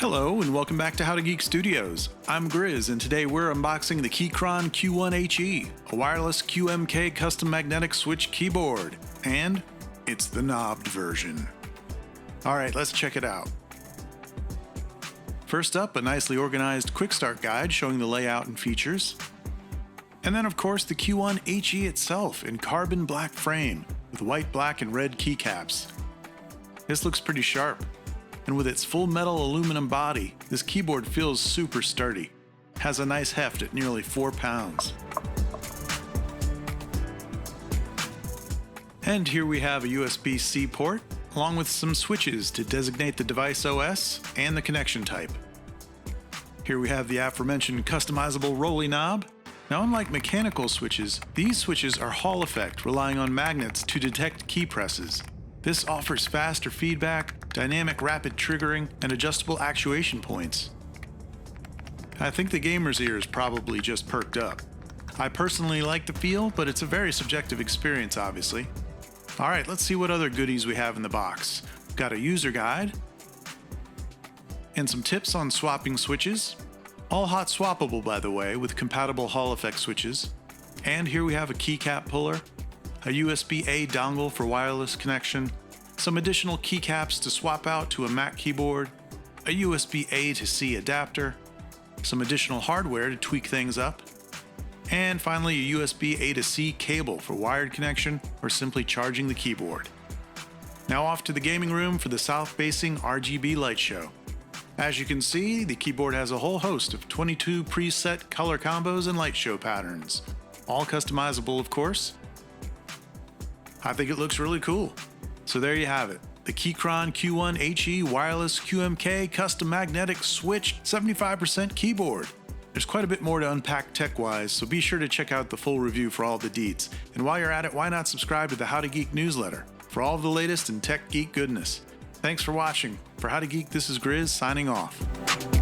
Hello and welcome back to How to Geek Studios. I'm Grizz and today we're unboxing the Keychron Q1 HE, a wireless QMK custom magnetic switch keyboard, and it's the knobbed version. Alright, let's check it out. First up, a nicely organized quick start guide showing the layout and features. And then of course the Q1 HE itself in carbon black frame with white, black, and red keycaps. This looks pretty sharp. And with its full metal aluminum body, this keyboard feels super sturdy. Has a nice heft at nearly 4 pounds. And here we have a USB-C port, along with some switches to designate the device OS and the connection type. Here we have the aforementioned customizable rolly knob. Now, unlike mechanical switches, these switches are Hall effect, relying on magnets to detect key presses. This offers faster feedback, dynamic rapid triggering, and adjustable actuation points. I think the gamer's ears probably just perked up. I personally like the feel, but it's a very subjective experience, obviously. Alright, let's see what other goodies we have in the box. We've got a user guide, and some tips on swapping switches. All hot-swappable, by the way, with compatible Hall effect switches. And here we have a keycap puller, a USB-A dongle for wireless connection, some additional keycaps to swap out to a Mac keyboard, a USB-A to C adapter, some additional hardware to tweak things up, and finally a USB-A to C cable for wired connection or simply charging the keyboard. Now off to the gaming room for the south-facing RGB light show. As you can see, the keyboard has a whole host of 22 preset color combos and light show patterns, all customizable of course. I think it looks really cool. So there you have it, the Keychron Q1 HE wireless QMK custom magnetic switch 75% keyboard. There's quite a bit more to unpack tech-wise, so be sure to check out the full review for all the deets. And while you're at it, why not subscribe to the How to Geek newsletter for all of the latest in tech geek goodness. Thanks for watching. For How to Geek, this is Grizz signing off.